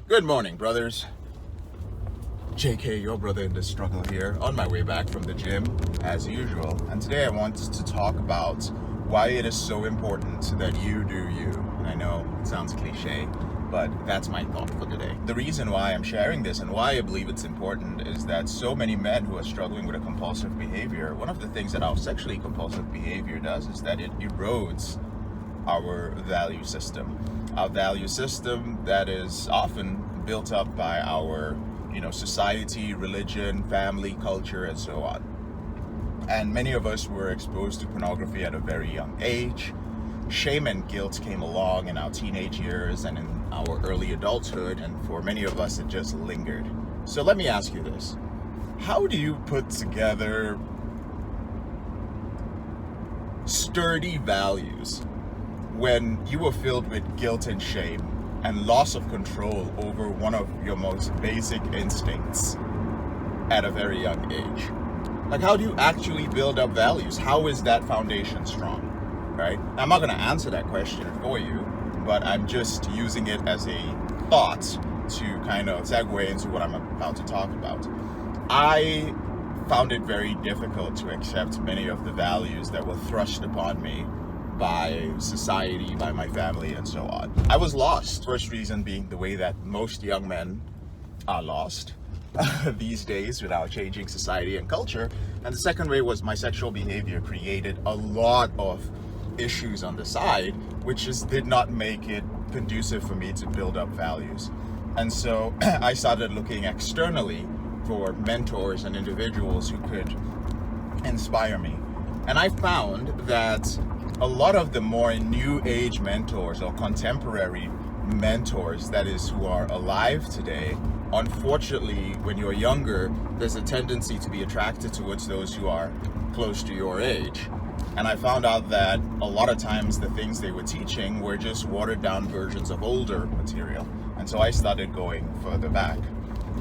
Good morning, brothers. JK, your brother in the struggle here, on my way back from the gym, as usual. And today I want to talk about why it is so important that you do you. And I know it sounds cliche, but that's my thought for today. The reason why I'm sharing this and why I believe it's important is that so many men who are struggling with a compulsive behavior, one of the things that our sexually compulsive behavior does is that it erodes our value system. Our value system that is often built up by our, society, religion, family, culture, and so on. And many of us were exposed to pornography at a very young age. Shame and guilt came along in our teenage years and in our early adulthood, and for many of us it just lingered. So let me ask you this. How do you put together sturdy values when you were filled with guilt and shame and loss of control over one of your most basic instincts at a very young age? Like, how do you actually build up values? How is that foundation strong, right? I'm not going to answer that question for you, but I'm just using it as a thought to kind of segue into what I'm about to talk about. I found it very difficult to accept many of the values that were thrust upon me by society, by my family, and so on. I was lost. First reason being the way that most young men are lost these days with our changing society and culture. And the second way was my sexual behavior created a lot of issues on the side, which just did not make it conducive for me to build up values. And so I started looking externally for mentors and individuals who could inspire me. And I found that a lot of the more new age mentors or contemporary mentors, that is, who are alive today, unfortunately, when you're younger, there's a tendency to be attracted towards those who are close to your age. And I found out that a lot of times the things they were teaching were just watered down versions of older material. And so I started going further back.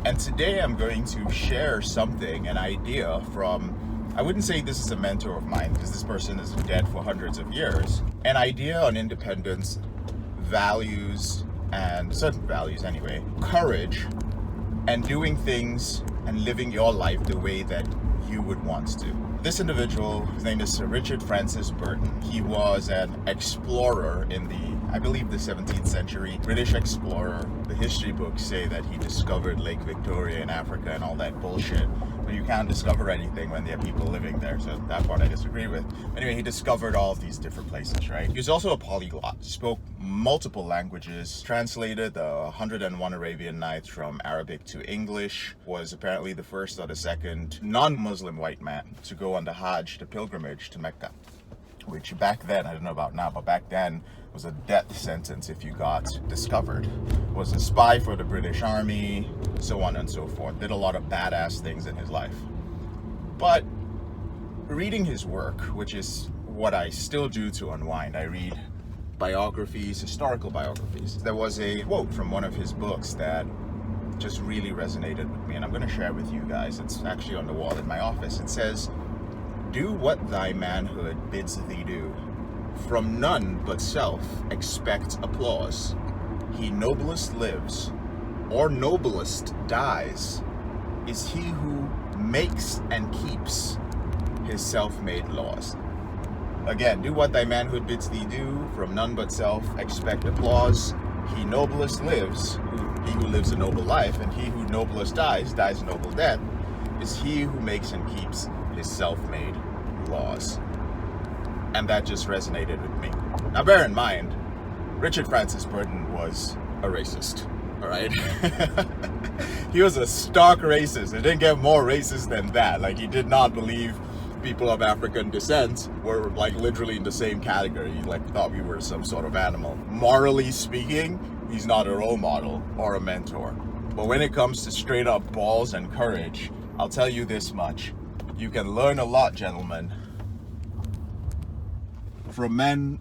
And today I'm going to share something, an idea from, I wouldn't say this is a mentor of mine because this person is dead for hundreds of years, an idea on independence, values, and certain values anyway, courage, and doing things and living your life the way that you would want to. This individual, his name is Sir Richard Francis Burton. He was an explorer in I believe the 17th century, British explorer. The history books say that he discovered Lake Victoria in Africa and all that bullshit. But you can't discover anything when there are people living there, so that part I disagree with. Anyway, he discovered all of these different places, right? He was also a polyglot, spoke multiple languages, translated the 101 Arabian Nights from Arabic to English, was apparently the first or the second non-Muslim white man to go on the Hajj, the pilgrimage to Mecca, which back then, I don't know about now, but back then was a death sentence if you got discovered. Was a spy for the British Army, so on and so forth. Did a lot of badass things in his life. But reading his work, which is what I still do to unwind, I read biographies, historical biographies. There was a quote from one of his books that just really resonated with me, and I'm going to share it with you guys. It's actually on the wall in my office. It says, "Do what thy manhood bids thee do. From none but self expect applause. He noblest lives, or noblest dies, is he who makes and keeps his self-made laws." Again, do what thy manhood bids thee do. From none but self expect applause. He noblest lives, he who lives a noble life, and he who noblest dies a noble death, is he who makes and keeps his self-made laws. And that just resonated with me. Now bear in mind, Richard Francis Burton was a racist, all right? He was a stark racist. It didn't get more racist than that. Like, he did not believe people of African descent were like literally in the same category. He thought we were some sort of animal. Morally speaking, he's not a role model or a mentor. But when it comes to straight up balls and courage, I'll tell you this much. You can learn a lot, gentlemen, from men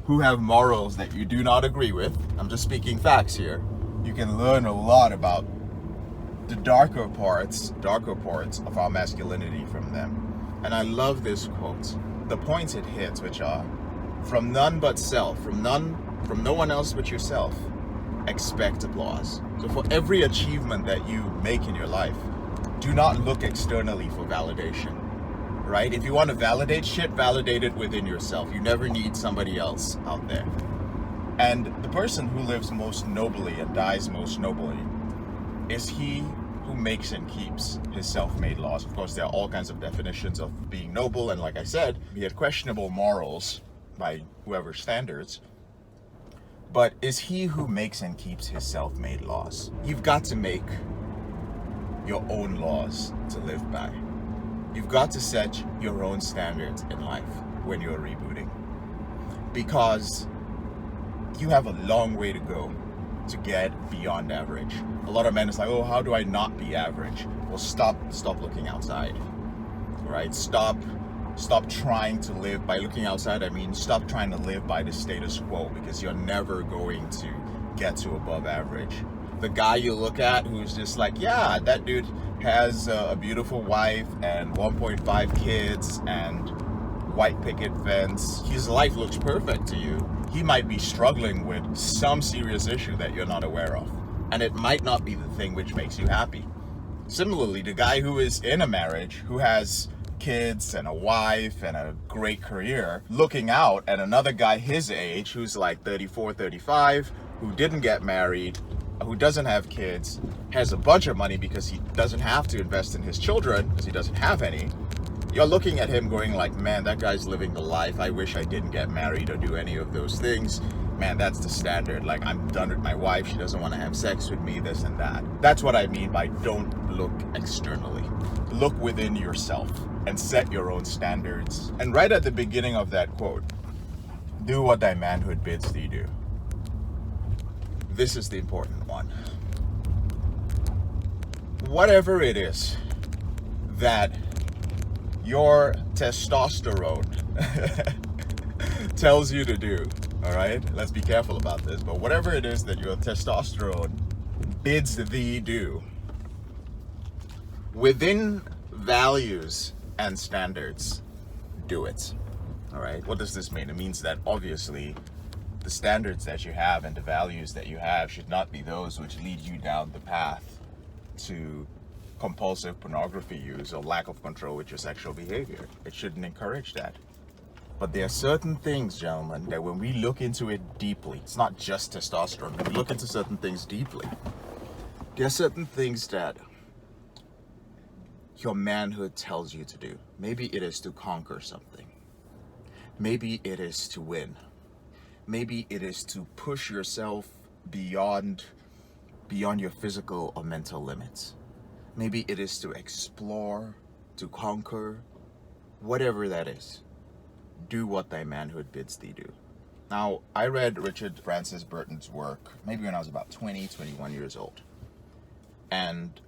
who have morals that you do not agree with. I'm just speaking facts here. You can learn a lot about the darker parts of our masculinity from them. And I love this quote. The points it hits, which are, from none but self, from no one else but yourself, expect applause. So for every achievement that you make in your life, do not look externally for validation, right? If you want to validate shit, validate it within yourself. You never need somebody else out there. And the person who lives most nobly and dies most nobly is he who makes and keeps his self-made laws. Of course, there are all kinds of definitions of being noble, and like I said, he had questionable morals by whoever's standards. But is he who makes and keeps his self-made laws. You've got to make your own laws to live by. You've got to set your own standards in life when you're rebooting, because you have a long way to go to get beyond average. A lot of men is like, oh, how do I not be average? Well, stop looking outside, right? Stop trying to live by looking outside. I mean, stop trying to live by the status quo, because you're never going to get to above average. The guy you look at who's just like, yeah, that dude has a beautiful wife and 1.5 kids and white picket fence. His life looks perfect to you. He might be struggling with some serious issue that you're not aware of. And it might not be the thing which makes you happy. Similarly, the guy who is in a marriage, who has kids and a wife and a great career, looking out at another guy his age who's like 34, 35, who didn't get married, who doesn't have kids, has a bunch of money because he doesn't have to invest in his children because he doesn't have any. You're looking at him going like, man, that guy's living the life. I wish I didn't get married or do any of those things. Man, that's the standard. Like, I'm done with my wife. She doesn't want to have sex with me, this and that. That's what I mean by don't look externally. Look within yourself and set your own standards. And right at the beginning of that quote, do what thy manhood bids thee do. This is the important one. Whatever it is that your testosterone tells you to do, all right? Let's be careful about this. But whatever it is that your testosterone bids thee do, within values and standards, do it, all right? What does this mean? It means that obviously the standards that you have and the values that you have should not be those which lead you down the path to compulsive pornography use or lack of control with your sexual behavior. It shouldn't encourage that. But there are certain things, gentlemen, that when we look into it deeply, it's not just testosterone. When we look into certain things deeply, there are certain things that your manhood tells you to do. Maybe it is to conquer something. Maybe it is to win. Maybe it is to push yourself beyond your physical or mental limits. Maybe it is to explore, to conquer, whatever that is. Do what thy manhood bids thee do. Now, I read Richard Francis Burton's work maybe when I was about 20, 21 years old. And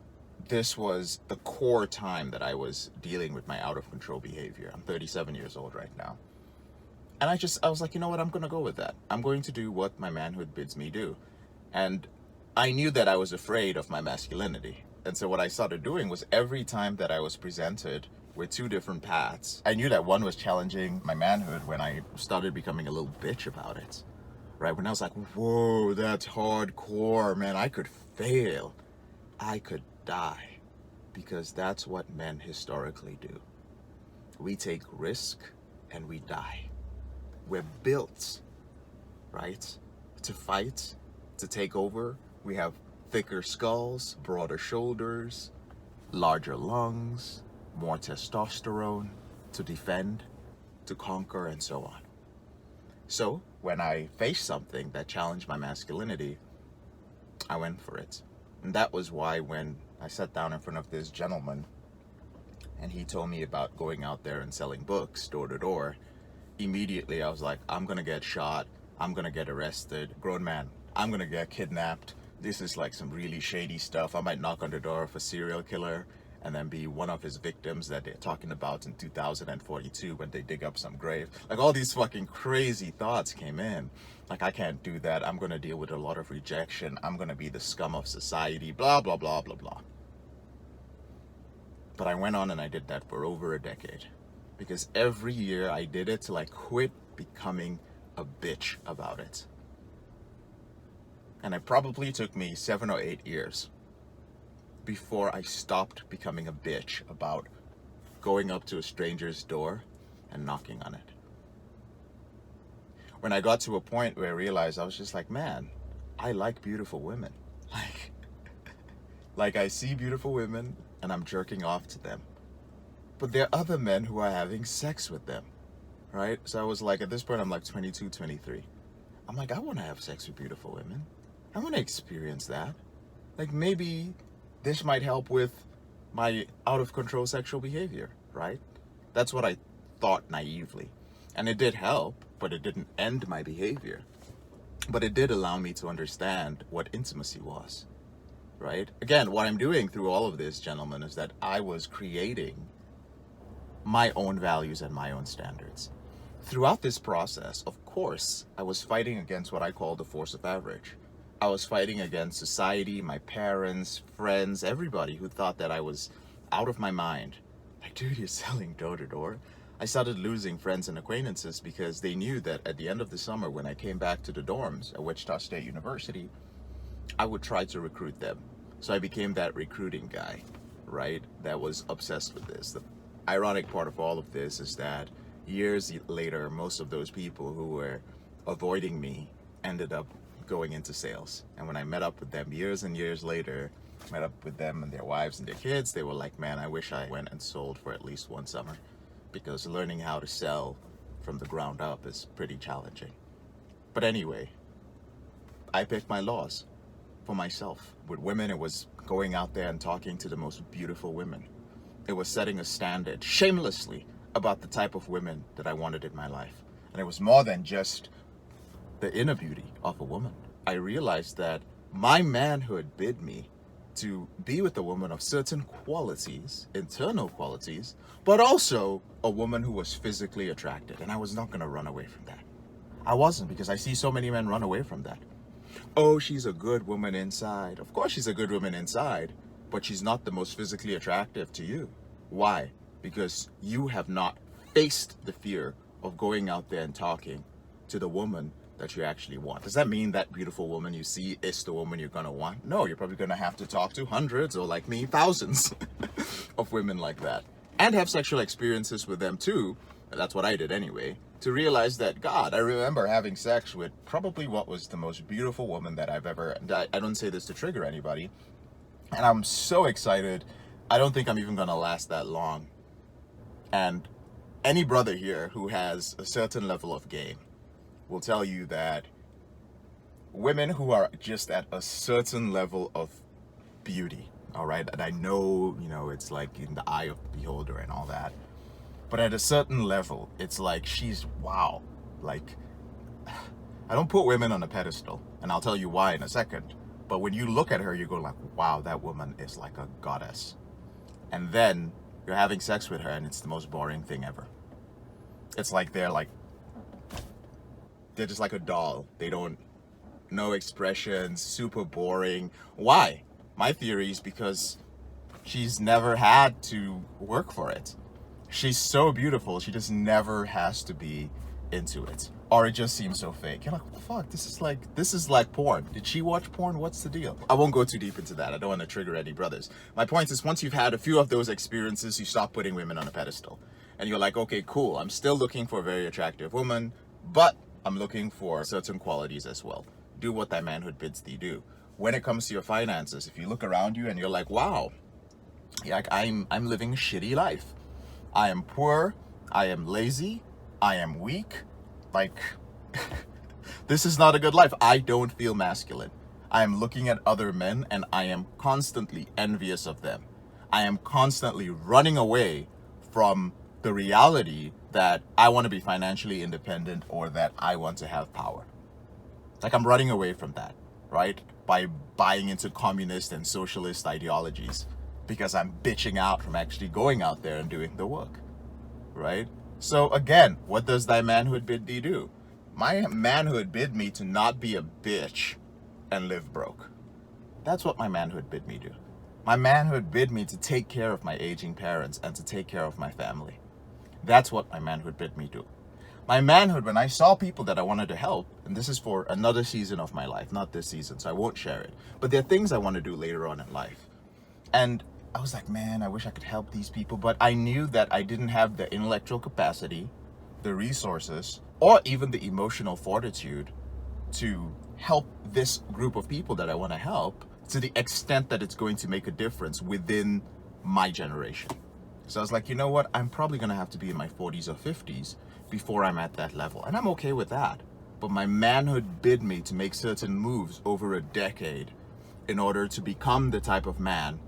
this was the core time that I was dealing with my out of control behavior. I'm 37 years old right now. And I was like, you know what, I'm going to go with that. I'm going to do what my manhood bids me do. And I knew that I was afraid of my masculinity. And so what I started doing was every time that I was presented with two different paths, I knew that one was challenging my manhood when I started becoming a little bitch about it. Right? When I was like, whoa, that's hardcore, man. I could fail. I could die. Because that's what men historically do. We take risk and we die. We're built, right, to fight, to take over. We have thicker skulls, broader shoulders, larger lungs, more testosterone to defend, to conquer, and so on. So when I faced something that challenged my masculinity, I went for it. And that was why when I sat down in front of this gentleman and he told me about going out there and selling books door to door, immediately I was like, I'm gonna get shot, I'm gonna get arrested, grown man, I'm gonna get kidnapped. This is like some really shady stuff. I might knock on the door of a serial killer and then be one of his victims that they're talking about in 2042 when they dig up some grave. Like, all these fucking crazy thoughts came in. Like, I can't do that. I'm gonna deal with a lot of rejection. I'm gonna be the scum of society, blah, blah, blah, blah, blah. But I went on and I did that for over a decade. Because every year I did it till I quit becoming a bitch about it. And it probably took me 7 or 8 years before I stopped becoming a bitch about going up to a stranger's door and knocking on it. When I got to a point where I realized, I was just like, man, I like beautiful women. Like I see beautiful women and I'm jerking off to them. But there are other men who are having sex with them, right? So I was like, at this point, I'm like 22, 23. I'm like, I want to have sex with beautiful women. I want to experience that. Like maybe this might help with my out of control sexual behavior, right? That's what I thought naively. And it did help, but it didn't end my behavior. But it did allow me to understand what intimacy was, right? Again, what I'm doing through all of this, gentlemen, is that I was creating my own values and my own standards. Throughout this process, of course, I was fighting against what I call the force of average. I was fighting against society, my parents, friends, everybody who thought that I was out of my mind. Like, dude, you're selling door to door. I started losing friends and acquaintances because they knew that at the end of the summer, when I came back to the dorms at Wichita State University, I would try to recruit them. So I became that recruiting guy, right? That was obsessed with this. The ironic part of all of this is that years later, most of those people who were avoiding me ended up going into sales. And when I met up with them years and years later, met up with them and their wives and their kids, they were like, man, I wish I went and sold for at least one summer, because learning how to sell from the ground up is pretty challenging. But anyway, I picked my laws for myself. With women, it was going out there and talking to the most beautiful women. It was setting a standard shamelessly about the type of women that I wanted in my life. And it was more than just the inner beauty of a woman. I realized that my manhood bid me to be with a woman of certain qualities, internal qualities, but also a woman who was physically attracted. And I was not going to run away from that. I wasn't, because I see so many men run away from that. Oh, she's a good woman inside. Of course she's a good woman inside, but she's not the most physically attractive to you. Why? Because you have not faced the fear of going out there and talking to the woman that you actually want. Does that mean that beautiful woman you see is the woman you're gonna want? No, you're probably gonna have to talk to hundreds, or like me, thousands of women like that. And have sexual experiences with them too. That's what I did anyway. To realize that, God, I remember having sex with probably what was the most beautiful woman that I've ever, I don't say this to trigger anybody. And I'm so excited. I don't think I'm even gonna last that long. And any brother here who has a certain level of game will tell you that women who are just at a certain level of beauty, all right, and I know, it's like in the eye of the beholder and all that, but at a certain level, it's like she's wow. Like, I don't put women on a pedestal, and I'll tell you why in a second, but when you look at her, you go like, wow, that woman is like a goddess. And then you're having sex with her and it's the most boring thing ever. It's like they're just like a doll. They don't know expressions, super boring. Why? My theory is because she's never had to work for it. She's so beautiful, she just never has to be into it. Or it just seems so fake. You're like, fuck, this is like porn. Did she watch porn? What's the deal? I won't go too deep into that. I don't want to trigger any brothers. My point is, once you've had a few of those experiences, you stop putting women on a pedestal. And you're like, okay, cool. I'm still looking for a very attractive woman, but I'm looking for certain qualities as well. Do what thy manhood bids thee do. When it comes to your finances, if you look around you and you're like, wow, like I'm living a shitty life. I am poor. I am lazy. I am weak. Like, this is not a good life. I don't feel masculine. I am looking at other men and I am constantly envious of them. I am constantly running away from the reality that I want to be financially independent or that I want to have power. Like, I'm running away from that, right? By buying into communist and socialist ideologies because I'm bitching out from actually going out there and doing the work, right? So again, what does thy manhood bid thee do? My manhood bid me to not be a bitch and live broke. That's what my manhood bid me do. My manhood bid me to take care of my aging parents and to take care of my family. That's what my manhood bid me do. My manhood, when I saw people that I wanted to help, and this is for another season of my life, not this season, so I won't share it. But there are things I want to do later on in life. And I was like, man, I wish I could help these people. But I knew that I didn't have the intellectual capacity, the resources, or even the emotional fortitude to help this group of people that I want to help to the extent that it's going to make a difference within my generation. So I was like, you know what? I'm probably going to have to be in my 40s or 50s before I'm at that level. And I'm okay with that. But my manhood bid me to make certain moves over a decade in order to become the type of man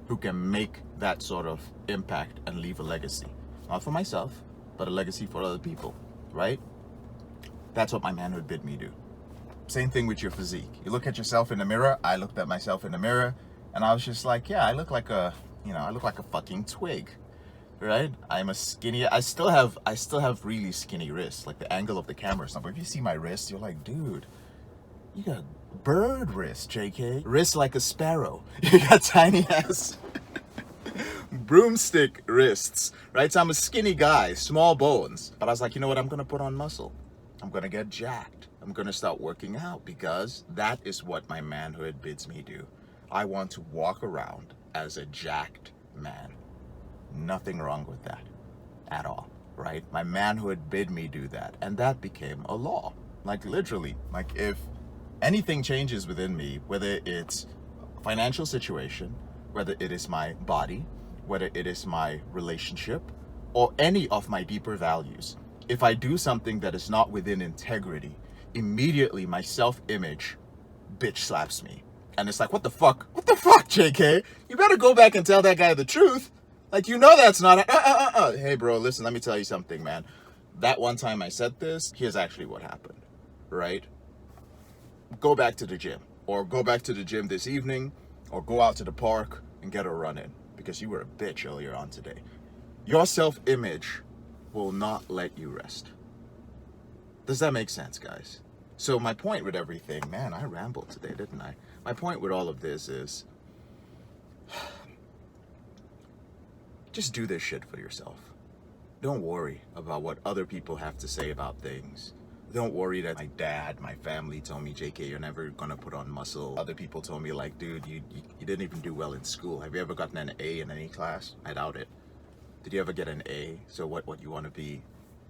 who can make that sort of impact and leave a legacy. Not for myself, but a legacy for other people, right? That's what my manhood bid me do. Same thing with your physique. You look at yourself in the mirror. I looked at myself in the mirror and I was just like, yeah, I look like a fucking twig, right? I'm a skinny, I still have really skinny wrists, like the angle of the camera or something. If you see my wrist, you're like, dude, you got bird wrist, JK. Wrist like a sparrow. You got tiny ass broomstick wrists, right? So I'm a skinny guy, small bones. But I was like, you know what? I'm going to put on muscle. I'm going to get jacked. I'm going to start working out because that is what my manhood bids me do. I want to walk around as a jacked man. Nothing wrong with that at all, right? My manhood bid me do that. And that became a law. Like literally, like if anything changes within me, whether it's financial situation, whether it is my body, whether it is my relationship, or any of my deeper values, if I do something that is not within integrity, immediately my self-image bitch slaps me. And it's like, what the fuck, JK? You better go back and tell that guy the truth. Like, you know that's not Hey, bro, listen, let me tell you something, man. That one time I said this, here's actually what happened, right? Go back to the gym, or go back to the gym this evening, or go out to the park and get a run in, because you were a bitch earlier on today. Your self-image will not let you rest. Does that make sense, guys? So my point with everything, man, I rambled today, didn't I? My point with all of this is, just do this shit for yourself. Don't worry about what other people have to say about things. Don't worry that my dad, my family told me, JK, you're never gonna put on muscle. Other people told me, like, dude, you didn't even do well in school. Have you ever gotten an A in any class? I doubt it. Did you ever get an A? So what you want to be?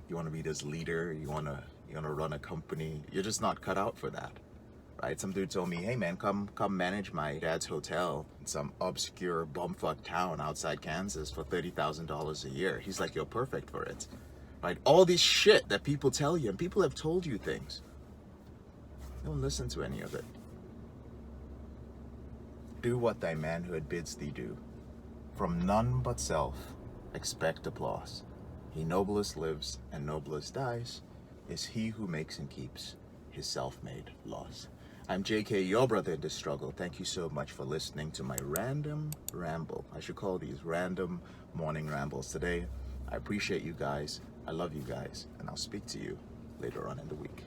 You want to be this leader? You want to run a company? You're just not cut out for that, right? Some dude told me, hey man, come manage my dad's hotel in some obscure bumfuck town outside Kansas for $30,000 a year. He's like, you're perfect for it, right? All this shit that people tell you, and people have told you things. Don't listen to any of it. Do what thy manhood bids thee do. From none but self expect applause. He noblest lives and noblest dies is he who makes and keeps his self-made laws. I'm JK, your brother in this struggle. Thank you so much for listening to my random ramble. I should call these random morning rambles today. I appreciate you guys. I love you guys. And I'll speak to you later on in the week.